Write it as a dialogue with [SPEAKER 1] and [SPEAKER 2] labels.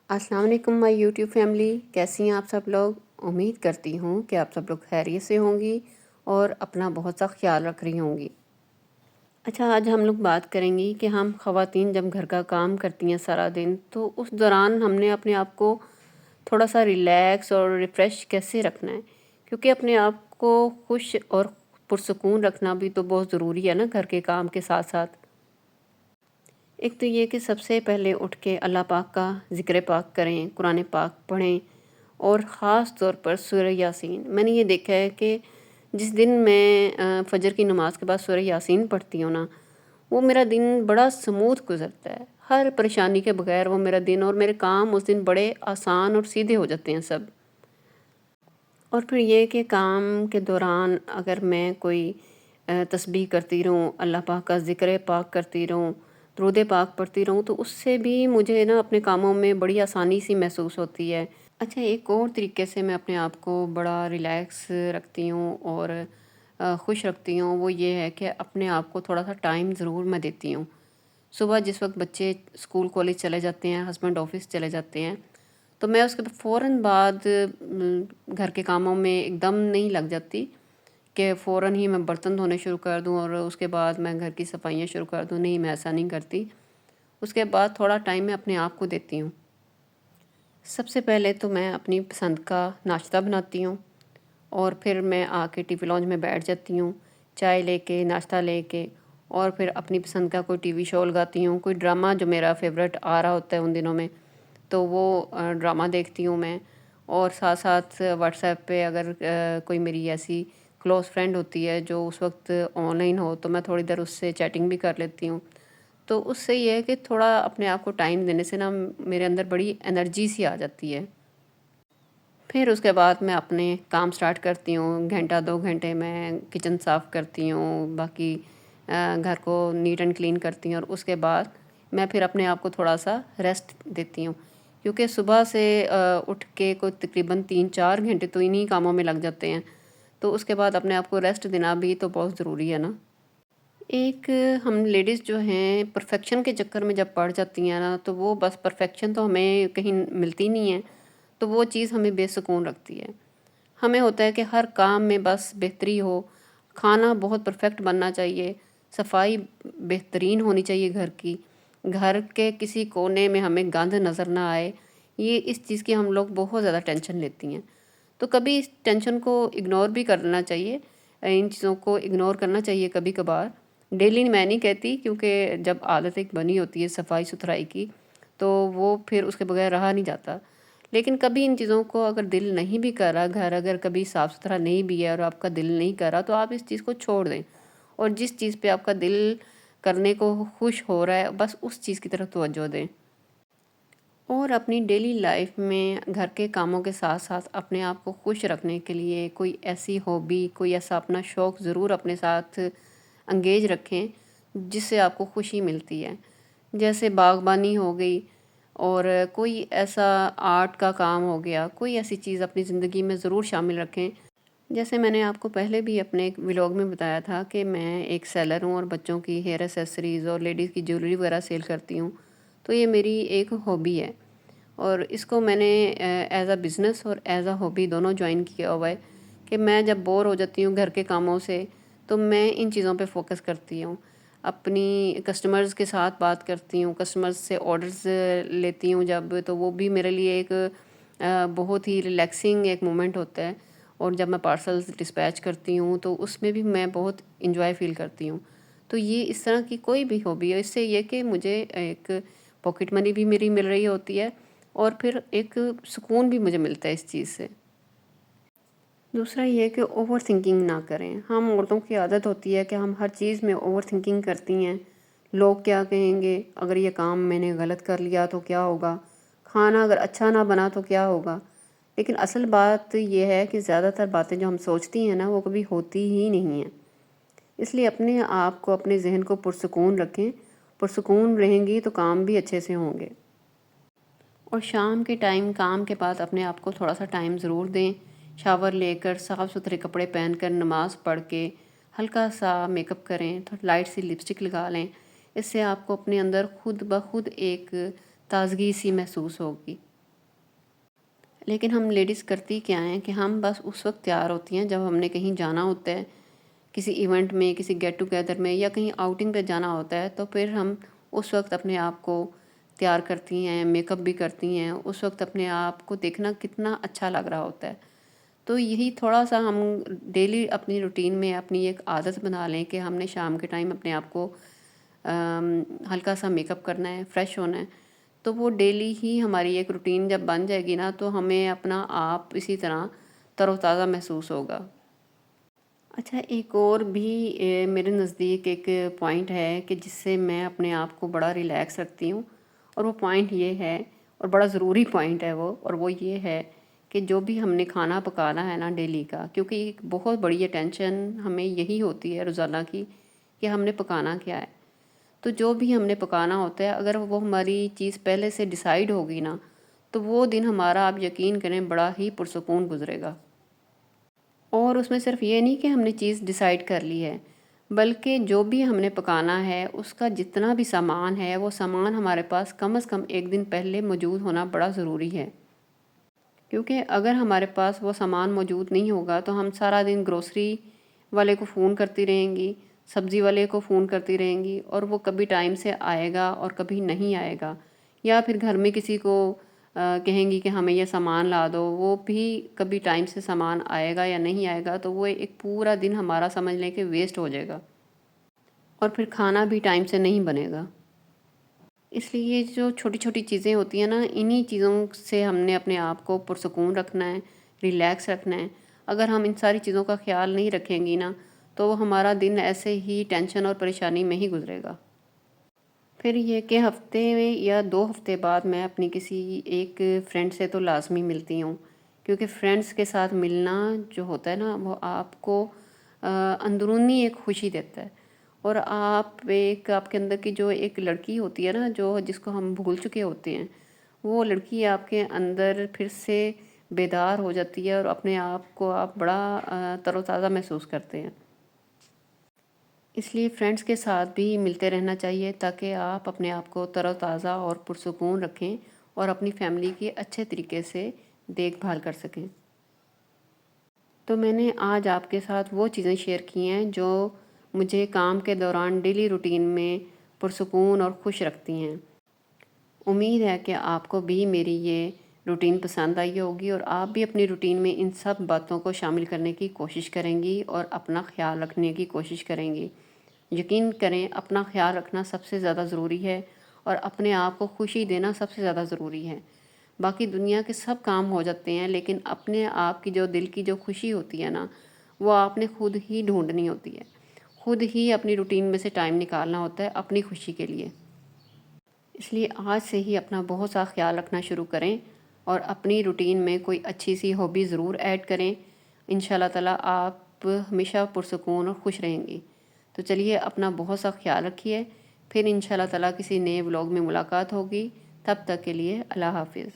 [SPEAKER 1] السلام علیکم مائی YouTube family, کیسی ہیں آپ سب لوگ؟ امید کرتی ہوں کہ آپ سب لوگ خیریت سے ہوں گی اور اپنا بہت سا خیال رکھ رہی ہوں گی۔ اچھا، آج ہم لوگ بات کریں گی کہ ہم خواتین جب گھر کا کام کرتی ہیں سارا دن، تو اس دوران ہم نے اپنے آپ کو تھوڑا سا ریلیکس اور ریفریش کیسے رکھنا ہے، کیونکہ اپنے آپ کو خوش اور پرسکون رکھنا بھی تو بہت ضروری ہے نا گھر کے کام کے ساتھ ساتھ۔ ایک تو یہ کہ سب سے پہلے اٹھ کے اللہ پاک کا ذکر پاک کریں، قرآن پاک پڑھیں، اور خاص طور پر سورہ یاسین۔ میں نے یہ دیکھا ہے کہ جس دن میں فجر کی نماز کے بعد سورہ یاسین پڑھتی ہوں نا، وہ میرا دن بڑا سموتھ گزرتا ہے، ہر پریشانی کے بغیر وہ میرا دن اور میرے کام اس دن بڑے آسان اور سیدھے ہو جاتے ہیں سب۔ اور پھر یہ کہ کام کے دوران اگر میں کوئی تسبیح کرتی رہوں، اللہ پاک کا ذکر پاک کرتی رہوں، درود پاک پڑھتی رہوں، تو اس سے بھی مجھے نا اپنے کاموں میں بڑی آسانی سی محسوس ہوتی ہے۔ اچھا، ایک اور طریقے سے میں اپنے آپ کو بڑا ریلیکس رکھتی ہوں اور خوش رکھتی ہوں، وہ یہ ہے کہ اپنے آپ کو تھوڑا سا ٹائم ضرور میں دیتی ہوں۔ صبح جس وقت بچے اسکول کالج چلے جاتے ہیں، ہسبینڈ آفس چلے جاتے ہیں، تو میں اس کے فوراً بعد گھر کے کاموں میں ایک دم نہیں لگ جاتی کہ فوراً ہی میں برتن دھونے شروع کر دوں اور اس کے بعد میں گھر کی صفائیاں شروع کر دوں۔ نہیں، میں ایسا نہیں کرتی۔ اس کے بعد تھوڑا ٹائم میں اپنے آپ کو دیتی ہوں۔ سب سے پہلے تو میں اپنی پسند کا ناشتہ بناتی ہوں، اور پھر میں آ کے ٹی وی لاؤنج میں بیٹھ جاتی ہوں، چائے لے کے، ناشتہ لے کے، اور پھر اپنی پسند کا کوئی ٹی وی شو لگاتی ہوں، کوئی ڈرامہ جو میرا فیوریٹ آ رہا ہوتا ہے ان دنوں میں، تو وہ ڈرامہ دیکھتی ہوں میں۔ اور ساتھ ساتھ واٹس ایپ پہ اگر کوئی میری ایسی کلوز فرینڈ ہوتی ہے جو اس وقت آن لائن ہو، تو میں تھوڑی دیر اس سے چیٹنگ بھی کر لیتی ہوں۔ تو اس سے یہ ہے کہ تھوڑا اپنے آپ کو ٹائم دینے سے نا میرے اندر بڑی انرجی سی آ جاتی ہے۔ پھر اس کے بعد میں اپنے کام سٹارٹ کرتی ہوں، گھنٹہ 2 گھنٹے میں کچن صاف کرتی ہوں، باقی گھر کو نیٹ اینڈ کلین کرتی ہوں، اور اس کے بعد میں پھر اپنے آپ کو تھوڑا سا ریسٹ دیتی ہوں، کیونکہ صبح سے اٹھ کے کوئی تقریباً 3-4 گھنٹے تو انہی کاموں میں لگ جاتے ہیں، تو اس کے بعد اپنے آپ کو ریسٹ دینا بھی تو بہت ضروری ہے نا۔ ایک ہم لیڈیز جو ہیں پرفیکشن کے چکر میں جب پڑ جاتی ہیں نا، تو وہ بس پرفیکشن تو ہمیں کہیں ملتی نہیں ہے، تو وہ چیز ہمیں بے سکون رکھتی ہے۔ ہمیں ہوتا ہے کہ ہر کام میں بس بہتری ہو، کھانا بہت پرفیکٹ بننا چاہیے، صفائی بہترین ہونی چاہیے گھر کی، گھر کے کسی کونے میں ہمیں گند نظر نہ آئے۔ یہ اس چیز کی ہم لوگ بہت زیادہ ٹینشن لیتی ہیں، تو کبھی اس ٹینشن کو اگنور بھی کرنا چاہیے، ان چیزوں کو اگنور کرنا چاہیے کبھی کبھار۔ ڈیلی میں نہیں کہتی، کیونکہ جب عادت ایک بنی ہوتی ہے صفائی ستھرائی کی، تو وہ پھر اس کے بغیر رہا نہیں جاتا۔ لیکن کبھی ان چیزوں کو اگر دل نہیں بھی کر رہا، گھر اگر کبھی صاف ستھرا نہیں بھی ہے اور آپ کا دل نہیں کر رہا، تو آپ اس چیز کو چھوڑ دیں، اور جس چیز پہ آپ کا دل کرنے کو خوش ہو رہا ہے بس اس چیز کی طرف توجہ دیں۔ اور اپنی ڈیلی لائف میں گھر کے کاموں کے ساتھ ساتھ اپنے آپ کو خوش رکھنے کے لیے کوئی ایسی ہابی، کوئی ایسا اپنا شوق ضرور اپنے ساتھ انگیج رکھیں جس سے آپ کو خوشی ملتی ہے، جیسے باغبانی ہو گئی، اور کوئی ایسا آرٹ کا کام ہو گیا، کوئی ایسی چیز اپنی زندگی میں ضرور شامل رکھیں۔ جیسے میں نے آپ کو پہلے بھی اپنے ایک ولاگ میں بتایا تھا کہ میں ایک سیلر ہوں اور بچوں کی ہیئر ایسیسریز اور لیڈیز کی جیولری وغیرہ سیل کرتی ہوں، تو یہ میری ایک ہابی ہے، اور اس کو میں نے ایز اے بزنس اور ایز اے ہابی دونوں جوائن کیا ہوا ہے، کہ میں جب بور ہو جاتی ہوں گھر کے کاموں سے تو میں ان چیزوں پہ فوکس کرتی ہوں، اپنی کسٹمرز کے ساتھ بات کرتی ہوں، کسٹمرز سے آرڈرز لیتی ہوں جب، تو وہ بھی میرے لیے ایک بہت ہی ریلیکسنگ ایک مومنٹ ہوتا ہے، اور جب میں پارسلز ڈسپیچ کرتی ہوں تو اس میں بھی میں بہت انجوائے فیل کرتی ہوں۔ تو یہ اس طرح کی کوئی بھی ہابی ہے، اس سے یہ کہ مجھے ایک پاکٹ منی بھی میری مل رہی ہوتی ہے، اور پھر ایک سکون بھی مجھے ملتا ہے اس چیز سے۔ دوسرا یہ کہ اوور تھنکنگ نہ کریں۔ ہم عورتوں کی عادت ہوتی ہے کہ ہم ہر چیز میں اوور تھنکنگ کرتی ہیں، لوگ کیا کہیں گے، اگر یہ کام میں نے غلط کر لیا تو کیا ہوگا، کھانا اگر اچھا نہ بنا تو کیا ہوگا۔ لیکن اصل بات یہ ہے کہ زیادہ تر باتیں جو ہم سوچتی ہیں نا، وہ کبھی ہوتی ہی نہیں ہیں۔ اس لیے اپنے آپ کو، اپنے ذہن کو پرسکون رکھیں، پرسکون رہیں گی تو کام بھی اچھے سے ہوں گے۔ اور شام کے ٹائم کام کے بعد اپنے آپ کو تھوڑا سا ٹائم ضرور دیں، شاور لے کر، صاف ستھرے کپڑے پہن کر، نماز پڑھ کے ہلکا سا میک اپ کریں، تھوڑا لائٹ سی لپسٹک لگا لیں۔ اس سے آپ کو اپنے اندر خود بخود ایک تازگی سی محسوس ہوگی۔ لیکن ہم لیڈیز کرتی کیا ہیں کہ ہم بس اس وقت تیار ہوتی ہیں جب ہم نے کہیں جانا ہوتا ہے، کسی ایونٹ میں، کسی گیٹ ٹوگیدر میں یا کہیں آؤٹنگ پہ جانا ہوتا ہے، تو پھر ہم اس وقت اپنے آپ کو تیار کرتی ہیں، میک اپ بھی کرتی ہیں، اس وقت اپنے آپ کو دیکھنا کتنا اچھا لگ رہا ہوتا ہے۔ تو یہی تھوڑا سا ہم ڈیلی اپنی روٹین میں اپنی ایک عادت بنا لیں کہ ہم نے شام کے ٹائم اپنے آپ کو ہلکا سا میک اپ کرنا ہے، فریش ہونا ہے، تو وہ ڈیلی ہی ہماری ایک روٹین جب بن جائے گی نا، تو ہمیں اپنا آپ اسی طرح تر و تازہ محسوس ہوگا۔ اچھا، ایک اور بھی میرے نزدیک ایک پوائنٹ ہے کہ جس سے میں اپنے آپ کو بڑا ریلیکس رکھتی ہوں، اور وہ پوائنٹ یہ ہے، اور بڑا ضروری پوائنٹ ہے وہ، اور وہ یہ ہے کہ جو بھی ہم نے کھانا پکانا ہے نا ڈیلی کا، کیونکہ ایک بہت بڑی ٹینشن ہمیں یہی ہوتی ہے روزانہ کی کہ ہم نے پکانا کیا ہے۔ تو جو بھی ہم نے پکانا ہوتا ہے، اگر وہ ہماری چیز پہلے سے ڈیسائیڈ ہوگی نا، تو وہ دن ہمارا، آپ یقین کریں، بڑا ہی پرسکون گزرے گا۔ اور اس میں صرف یہ نہیں کہ ہم نے چیز ڈیسائیڈ کر لی ہے، بلکہ جو بھی ہم نے پکانا ہے اس کا جتنا بھی سامان ہے، وہ سامان ہمارے پاس کم از کم ایک دن پہلے موجود ہونا بڑا ضروری ہے۔ کیونکہ اگر ہمارے پاس وہ سامان موجود نہیں ہوگا تو ہم سارا دن گروسری والے کو فون کرتی رہیں گی، سبزی والے کو فون کرتی رہیں گی، اور وہ کبھی ٹائم سے آئے گا اور کبھی نہیں آئے گا، یا پھر گھر میں کسی کو کہیں گی کہ ہمیں یہ سامان لا دو، وہ بھی کبھی ٹائم سے سامان آئے گا یا نہیں آئے گا، تو وہ ایک پورا دن ہمارا سمجھ لیں کہ ویسٹ ہو جائے گا، اور پھر کھانا بھی ٹائم سے نہیں بنے گا۔ اس لیے یہ جو چھوٹی چھوٹی چیزیں ہوتی ہیں نا، انہی چیزوں سے ہم نے اپنے آپ کو پرسکون رکھنا ہے، ریلیکس رکھنا ہے۔ اگر ہم ان ساری چیزوں کا خیال نہیں رکھیں گی نا، تو ہمارا دن ایسے ہی ٹینشن اور پریشانی میں ہی گزرے گا۔ پھر یہ کہ ہفتے میں یا 2 ہفتے بعد میں اپنی کسی ایک فرینڈ سے تو لازمی ملتی ہوں، کیونکہ فرینڈس کے ساتھ ملنا جو ہوتا ہے نا، وہ آپ کو اندرونی ایک خوشی دیتا ہے، اور آپ کے اندر کی جو ایک لڑکی ہوتی ہے نا، جس کو ہم بھول چکے ہوتے ہیں، وہ لڑکی آپ کے اندر پھر سے بیدار ہو جاتی ہے، اور اپنے آپ کو آپ بڑا تر و تازہ محسوس کرتے ہیں۔ اس لیے فرینڈس کے ساتھ بھی ملتے رہنا چاہیے، تاکہ آپ اپنے آپ کو تر و تازہ اور پرسکون رکھیں اور اپنی فیملی کی اچھے طریقے سے دیکھ بھال کر سکیں۔ تو میں نے آج آپ کے ساتھ وہ چیزیں شیئر کی ہیں جو مجھے کام کے دوران ڈیلی روٹین میں پرسکون اور خوش رکھتی ہیں۔ امید ہے کہ آپ کو بھی میری یہ روٹین پسند آئی ہوگی، اور آپ بھی اپنی روٹین میں ان سب باتوں کو شامل کرنے کی کوشش کریں گی اور اپنا خیال رکھنے کی کوشش کریں گی۔ یقین کریں، اپنا خیال رکھنا سب سے زیادہ ضروری ہے، اور اپنے آپ کو خوشی دینا سب سے زیادہ ضروری ہے۔ باقی دنیا کے سب کام ہو جاتے ہیں، لیکن اپنے آپ کی جو دل کی جو خوشی ہوتی ہے نا، وہ آپ نے خود ہی ڈھونڈنی ہوتی ہے، خود ہی اپنی روٹین میں سے ٹائم نکالنا ہوتا ہے اپنی خوشی کے لیے۔ اس لیے آج سے ہی اپنا بہت سا خیال رکھنا شروع کریں، اور اپنی روٹین میں کوئی اچھی سی ہابی ضرور ایڈ کریں۔ انشاءاللہ تعالیٰ آپ ہمیشہ پرسکون اور خوش رہیں گی۔ تو چلیے، اپنا بہت سا خیال رکھیے، پھر انشاءاللہ تعالیٰ کسی نئے ولاگ میں ملاقات ہوگی۔ تب تک کے لیے اللہ حافظ۔